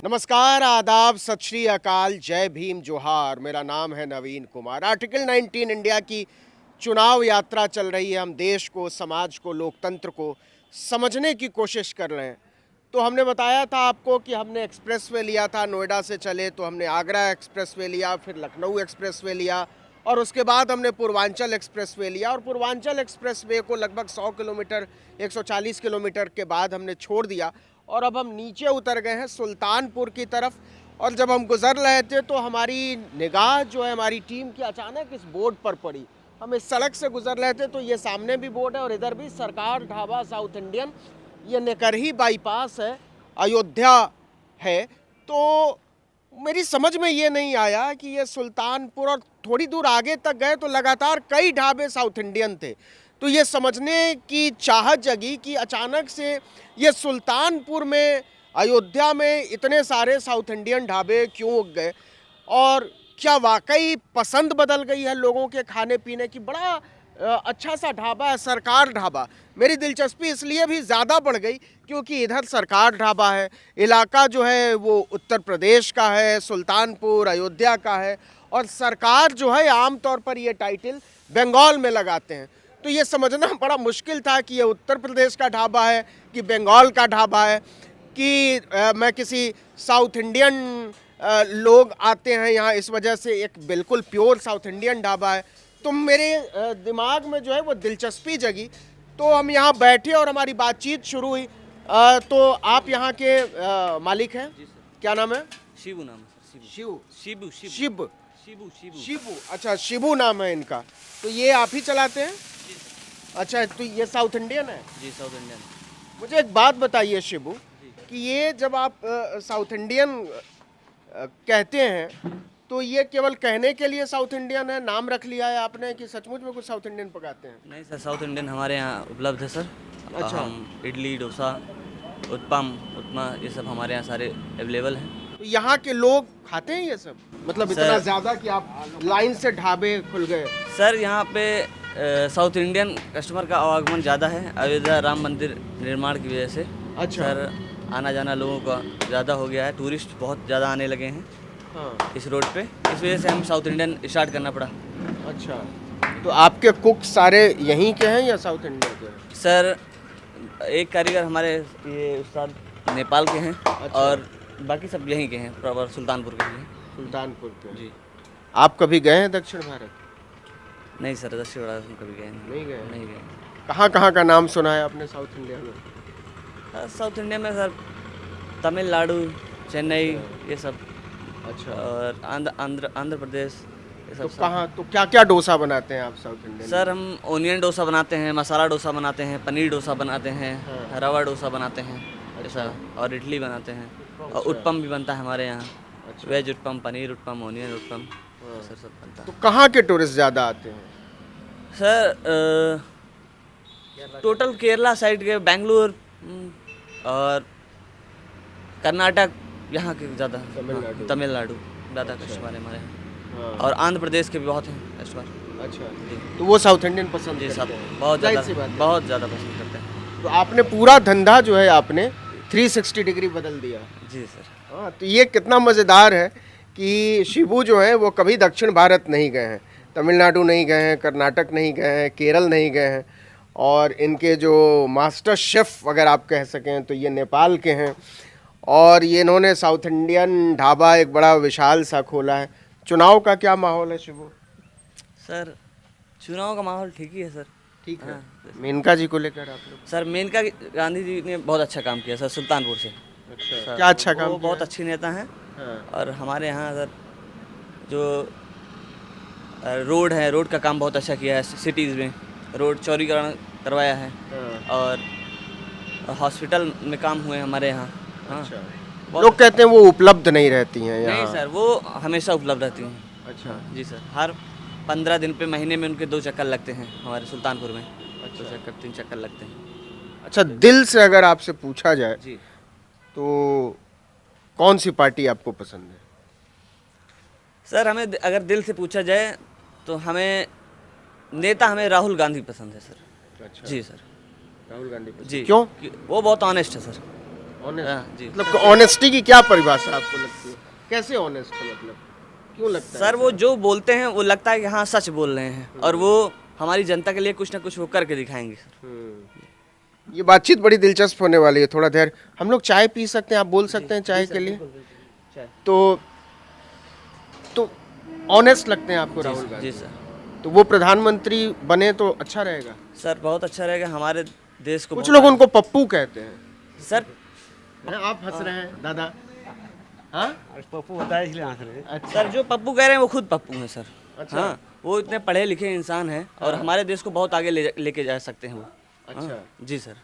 नमस्कार, आदाब, सत श्री अकाल, जय भीम, जोहार। मेरा नाम है नवीन कुमार। आर्टिकल 19 इंडिया की चुनाव यात्रा चल रही है। हम देश को, समाज को, लोकतंत्र को समझने की कोशिश कर रहे हैं। तो हमने बताया था आपको कि हमने एक्सप्रेसवे लिया था, नोएडा से चले तो हमने आगरा एक्सप्रेसवे लिया, फिर लखनऊ एक्सप्रेसवे लिया और उसके बाद हमने पूर्वांचल एक्सप्रेसवे लिया। और पूर्वांचल एक्सप्रेसवे को लगभग 100 किलोमीटर, 140 किलोमीटर के बाद हमने छोड़ दिया और अब हम नीचे उतर गए हैं सुल्तानपुर की तरफ। और जब हम गुजर रहे थे तो हमारी निगाह जो है हमारी टीम की अचानक इस बोर्ड पर पड़ी। हम इस सड़क से गुजर रहे थे तो ये सामने भी बोर्ड है और इधर भी सरकार ढाबा साउथ इंडियन, ये निकरही बाईपास है, अयोध्या है। तो मेरी समझ में ये नहीं आया कि ये सुल्तानपुर, और थोड़ी दूर आगे तक गए तो लगातार कई ढाबे साउथ इंडियन थे। तो ये समझने की चाहत जगी कि अचानक से ये सुल्तानपुर में, अयोध्या में इतने सारे साउथ इंडियन ढाबे क्यों उग गए और क्या वाकई पसंद बदल गई है लोगों के खाने पीने की। बड़ा अच्छा सा ढाबा है, सरकार ढाबा। मेरी दिलचस्पी इसलिए भी ज़्यादा बढ़ गई क्योंकि इधर सरकार ढाबा है, इलाका जो है वो उत्तर प्रदेश का है, सुल्तानपुर अयोध्या का है। और सरकार जो है आमतौर पर ये टाइटल बंगाल में लगाते हैं। तो ये समझना बड़ा मुश्किल था कि ये उत्तर प्रदेश का ढाबा है कि बंगाल का ढाबा है, कि मैं किसी साउथ इंडियन लोग आते हैं यहाँ, इस वजह से एक बिल्कुल प्योर साउथ इंडियन ढाबा है। तो मेरे दिमाग में जो है वो दिलचस्पी जगी। तो हम यहाँ बैठे और हमारी बातचीत शुरू हुई। तो आप यहाँ के मालिक हैं? क्या नाम है? शिबू नाम है सर। शिव? शिबू शिव? शिबू शिबू शिबू, अच्छा, शिबू नाम है इनका। तो ये आप ही चलाते हैं? अच्छा, तो ये साउथ इंडियन है? जी, साउथ इंडियन। मुझे एक बात बताइए शिबू, कि ये जब आप साउथ इंडियन कहते हैं तो ये केवल कहने के लिए साउथ इंडियन है, नाम रख लिया है आपने, कि सचमुच में कुछ साउथ इंडियन पकाते हैं? नहीं सर, साउथ इंडियन हमारे यहाँ उपलब्ध है सर। अच्छा। हम इडली, डोसा, उत्पम, उपमा, ये सब हमारे यहाँ सारे अवेलेबल हैं। तो यहाँ के लोग खाते हैं ये सब? मतलब इतना सर- ज़्यादा कि आप लाइन से ढाबे खुल गए? सर यहाँ पे साउथ इंडियन कस्टमर का आवागमन ज़्यादा है अयोध्या राम मंदिर निर्माण की वजह से। अच्छा। सर आना जाना लोगों का ज़्यादा हो गया है, टूरिस्ट बहुत ज़्यादा आने लगे हैं हाँ। इस रोड पे, इस वजह से हम साउथ इंडियन स्टार्ट करना पड़ा। अच्छा, तो आपके कुक सारे यहीं के हैं या साउथ इंडिया के हैं? सर एक कारीगर हमारे ये उस्ताद नेपाल के हैं। अच्छा। और बाकी सब यहीं के हैं, प्रॉपर सुल्तानपुर के हैं। सुल्तानपुर के? जी। आप कभी गए हैं दक्षिण भारत? नहीं सर, दक्षिण भारत में कभी गए नहीं गए? नहीं गए। कहाँ कहाँ का नाम सुना है आपने साउथ इंडिया में? साउथ इंडिया में सर तमिलनाडु, चेन्नई, ये सब। अच्छा। और आंध्र प्रदेश, ये तो सब। कहाँ, तो क्या क्या डोसा बनाते हैं आप साउथ इंडियन? सर हम ओनियन डोसा बनाते हैं, मसाला डोसा बनाते हैं, पनीर डोसा बनाते हैं, हाँ। रवा डोसा बनाते हैं, ऐसा। अच्छा। और इडली बनाते हैं। और अच्छा। उत्पम भी बनता है हमारे यहाँ। अच्छा। वेज उत्पम, पनीर उत्पम, ओनियन उत्पम, हाँ। सर सब बनता है। तो कहाँ के टूरिस्ट ज़्यादा आते हैं? सर टोटल केरला साइड के, बेंगलुरु और कर्नाटक, यहाँ के ज़्यादा। तमिलनाडु। हाँ, तमिलनाडु ज़्यादा अच्छा। कस्टमर है हमारे यहाँ। हाँ। और आंध्र प्रदेश के भी बहुत हैं कस्टमर। अच्छा, जी तो वो साउथ इंडियन पसंद जी, करते सब हैं? बहुत जाहिर सी ज़्यादा, बात है। बहुत ज़्यादा पसंद करते हैं। तो आपने पूरा धंधा जो है आपने 360 डिग्री बदल दिया। जी सर। हाँ, तो ये कितना मज़ेदार है कि शिबू जो है वो कभी दक्षिण भारत नहीं गए हैं, तमिलनाडु नहीं गए हैं, कर्नाटक नहीं गए हैं, केरल नहीं गए हैं। और इनके जो मास्टर शेफ़ अगर आप कह सकें तो ये नेपाल के हैं। और ये इन्होंने साउथ इंडियन ढाबा एक बड़ा विशाल सा खोला है। चुनाव का क्या माहौल है शिबू? सर चुनाव का माहौल ठीक ही है सर। ठीक है। हाँ। मेनका जी को लेकर आप लोग? सर मेनका गांधी जी ने बहुत अच्छा काम किया सर सुल्तानपुर से। अच्छा, सर, क्या अच्छा काम वो किया बहुत है? अच्छे नेता हैं। हाँ। और हमारे यहाँ सर जो रोड है, रोड का काम बहुत अच्छा किया है। सिटीज़ में रोड चौड़ीकरण करवाया है। हाँ। और हॉस्पिटल में काम हुए हमारे यहाँ। हाँ। अच्छा, बहुत लोग कहते हैं वो उपलब्ध नहीं रहती हैं यहाँ? नहीं सर, वो हमेशा उपलब्ध रहती हैं। अच्छा। जी सर, हर 15 दिन पे, महीने में उनके 2 चक्कर लगते हैं हमारे सुल्तानपुर में। अच्छा। 2 चक्कर 3 चक्कर लगते हैं। अच्छा, दिल से अगर आपसे पूछा जाए जी तो कौन सी पार्टी आपको पसंद है? सर, हमें अगर दिल से पूछा जाए तो हमें राहुल गांधी पसंद है सर। अच्छा। जी सर। राहुल गांधी पसंद। जी, क्यों? वो बहुत ऑनेस्ट है सर। ऑनेस्ट जी मतलब ऑनेस्टी की क्या परिभाषा आपको लगती है? कैसे ऑनेस्ट है मतलब? क्यों लगता है सर, वो जो बोलते हैं वो लगता है कि हाँ सच बोल रहे हैं, और वो हमारी जनता के लिए कुछ ना कुछ वो करके दिखाएंगे सर। ये बातचीत बड़ी दिलचस्प होने वाली है, थोड़ा देर हम लोग चाय पी सकते हैं, आप बोल सकते हैं चाय के लिए। तो ऑनेस्ट लगते हैं आपको राहुल जी गांधी? सर। तो वो प्रधानमंत्री बने तो अच्छा रहेगा। सर बहुत अच्छा रहेगा हमारे देश को। कुछ बहुत लोग उनको पप्पू कहते हैं। सर आप हंस रहे हैं दादा? हाँ पप्पू होता है इसलिए हंस रहे हैं। सर, जो पप्पू कह रहे हैं वो खुद पप्पू हैं सर। अच्छा। हाँ, वो इतने पढ़े लिखे इंसान हैं और हमारे देश को बहुत आगे लेके जा सकते हैं वो। अच्छा। हाँ, जी सर।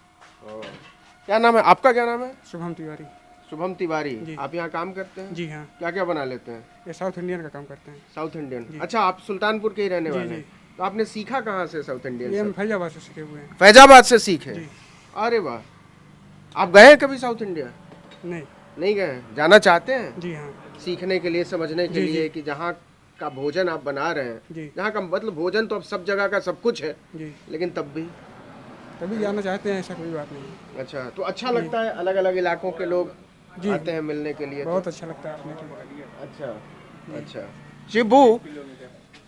क्या नाम है आपका? क्या नाम है? शुभम तिवारी। शुभम तिवारी। आप यहाँ काम करते हैं? जी हाँ, क्या क्या बना लेते हैं? ये साउथ इंडियन का काम करते हैं। South Indian. अच्छा, आप सुल्तानपुर के ही रहने वाले हैं? तो आपने सीखा कहाँ से साउथ इंडियन? ये हम सब फैजाबाद से सीखे हुए हैं। फैजाबाद से सीखे? जी। अरे वाह। आप गए हैं कभी साउथ इंडिया? नहीं। नहीं गए हैं? जाना चाहते हैं जी हाँ। सीखने के लिए, समझने के जी, लिए जी। कि जहाँ का भोजन आप बना रहे हैं, जी। जहाँ का मतलब भोजन तो अब सब जगह का सब कुछ है, जी, लेकिन तब भी। तभी जाना चाहते हैं, ऐसा कोई बात नहीं। अच्छा, तो अच्छा लगता है अलग अलग इलाकों के लोग जी। आते हैं मिलने के लिए? तो बहुत अच्छा लगता है आपने तो। अच्छा अच्छा। शिबू,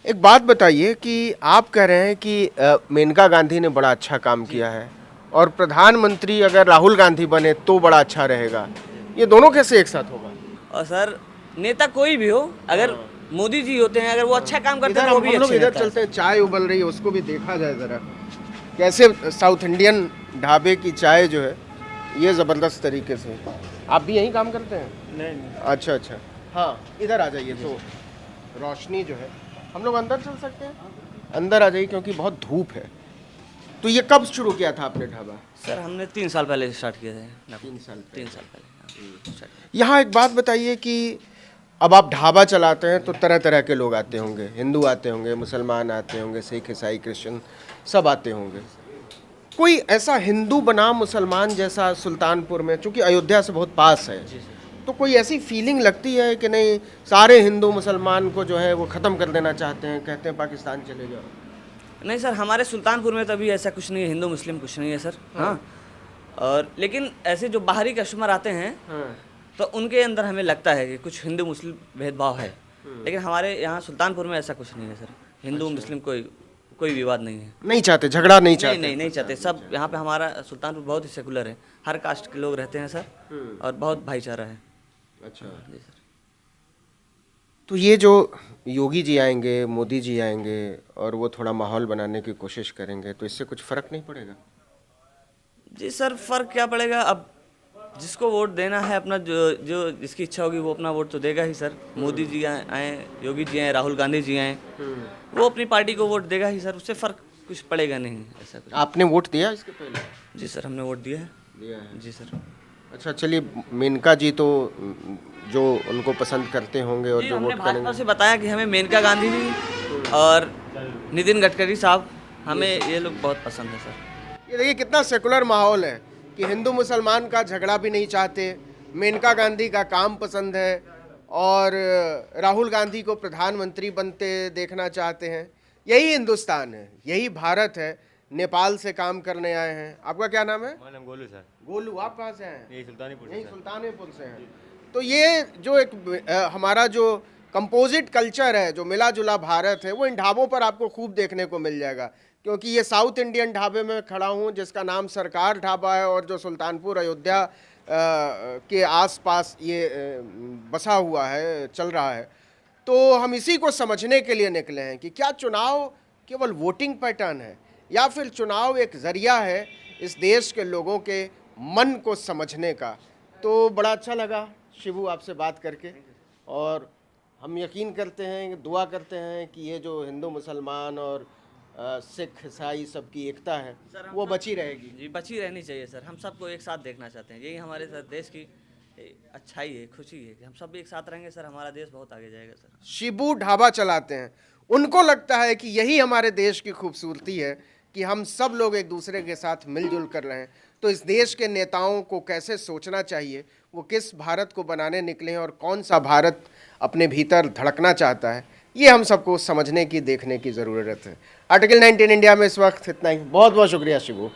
एक बात बताइए कि आप कह रहे हैं कि मेनका गांधी ने बड़ा अच्छा काम किया है और प्रधानमंत्री अगर राहुल गांधी बने तो बड़ा अच्छा रहेगा, ये दोनों कैसे एक साथ होगा? और सर, नेता कोई भी हो, अगर मोदी जी होते हैं, अगर वो अच्छा काम करते इधर हैं तो वो भी हम लोग अच्छे इधर नेता हैं। चलते हैं, चाय उबल रही है, उसको भी देखा जाए जरा। कैसे साउथ इंडियन ढाबे की चाय जो है ये ज़बरदस्त तरीके से। आप भी यहीं काम करते हैं? नहीं। अच्छा अच्छा। हाँ, इधर आ जाइए। तो रोशनी जो है, हम लोग अंदर चल सकते हैं? अंदर आ जाइए क्योंकि बहुत धूप है। तो ये कब शुरू किया था आपने ढाबा? सर, हमने 3 साल पहले स्टार्ट किए थे। 3 साल पहले। 3 साल पहले हाँ, start किया। यहाँ एक बात बताइए कि अब आप ढाबा चलाते हैं तो तरह तरह के लोग आते होंगे, हिंदू आते होंगे, मुसलमान आते होंगे, सिख ईसाई क्रिश्चियन सब आते होंगे। कोई ऐसा हिंदू बनाम मुसलमान जैसा सुल्तानपुर में, चूंकि अयोध्या से बहुत पास है, तो कोई ऐसी फीलिंग लगती है कि नहीं सारे हिंदू मुसलमान को जो है वो ख़त्म कर देना चाहते हैं, कहते हैं पाकिस्तान चले जाओ? नहीं सर, हमारे सुल्तानपुर में तो अभी ऐसा कुछ नहीं है, हिंदू मुस्लिम कुछ नहीं है सर। हाँ, और लेकिन ऐसे जो बाहरी कस्टमर आते हैं हाँ। तो उनके अंदर हमें लगता है कि कुछ हिंदू मुस्लिम भेदभाव है, लेकिन हमारे यहाँ सुल्तानपुर में ऐसा कुछ नहीं है सर। हिंदू मुस्लिम कोई विवाद नहीं है। नहीं चाहते, झगड़ा नहीं चाहते? नहीं चाहते। सब यहाँ पे हमारा सुल्तानपुर बहुत ही सेकुलर है, हर कास्ट के लोग रहते हैं सर, और बहुत भाईचारा है। अच्छा। जी सर। तो ये जो योगी जी आएंगे, मोदी जी आएंगे और वो थोड़ा माहौल बनाने की कोशिश करेंगे, तो इससे कुछ फ़र्क नहीं पड़ेगा? जी सर, फ़र्क क्या पड़ेगा? अब जिसको वोट देना है अपना, जो जो जिसकी इच्छा होगी वो अपना वोट तो देगा ही सर। मोदी जी आए, योगी जी आए, राहुल गांधी जी आए, वो अपनी पार्टी को वोट देगा ही सर, उससे फ़र्क कुछ पड़ेगा नहीं ऐसा कुछ। आपने वोट दिया इसके पहले? जी सर, हमने वोट दिया है। दिया है। जी सर। अच्छा, चलिए, मेनका जी तो जो उनको पसंद करते होंगे और जी, जो हमने वोट भाजपा करेंगे। से बताया कि हमें मेनका गांधी जी और नितिन गडकरी साहब, हमें ये लोग बहुत पसंद है सर। ये देखिए कितना सेकुलर माहौल है कि हिंदू मुसलमान का झगड़ा भी नहीं चाहते, मेनका गांधी का काम पसंद है और राहुल गांधी को प्रधानमंत्री बनते देखना चाहते हैं। यही हिंदुस्तान है, यही भारत है। नेपाल से काम करने आए हैं। आपका क्या नाम है? मेरा नाम गोलू सर। गोलू। आप कहाँ से हैं? यही सुल्तानीपुर यही से सर। सुल्तानपुर से हैं। तो ये जो एक हमारा जो कंपोजिट कल्चर है, जो मिला जुला भारत है, वो इन ढाबों पर आपको खूब देखने को मिल जाएगा। क्योंकि ये साउथ इंडियन ढाबे में खड़ा हूँ जिसका नाम सरकार ढाबा है और जो सुल्तानपुर अयोध्या के आसपास ये बसा हुआ है, चल रहा है। तो हम इसी को समझने के लिए निकले हैं कि क्या चुनाव केवल वोटिंग पैटर्न है या फिर चुनाव एक ज़रिया है इस देश के लोगों के मन को समझने का। तो बड़ा अच्छा लगा शिबू आपसे बात करके, और हम यकीन करते हैं, दुआ करते हैं कि ये जो हिंदू मुसलमान और सिख ईसाई सबकी एकता है वो बची रहेगी। जी, बची रहनी चाहिए सर। हम सबको एक साथ देखना चाहते हैं, यही हमारे सर देश की अच्छाई है, खुशी है कि हम सब एक साथ रहेंगे सर, हमारा देश बहुत आगे जाएगा सर। शिबू ढाबा चलाते हैं, उनको लगता है कि यही हमारे देश की खूबसूरती है कि हम सब लोग एक दूसरे के साथ मिलजुल कर रहे हैं। तो इस देश के नेताओं को कैसे सोचना चाहिए, वो किस भारत को बनाने निकले हैं और कौन सा भारत अपने भीतर धड़कना चाहता है, ये हम सबको समझने की, देखने की ज़रूरत है। आर्टिकल 19 इंडिया में इस वक्त इतना ही। बहुत बहुत शुक्रिया शिबू।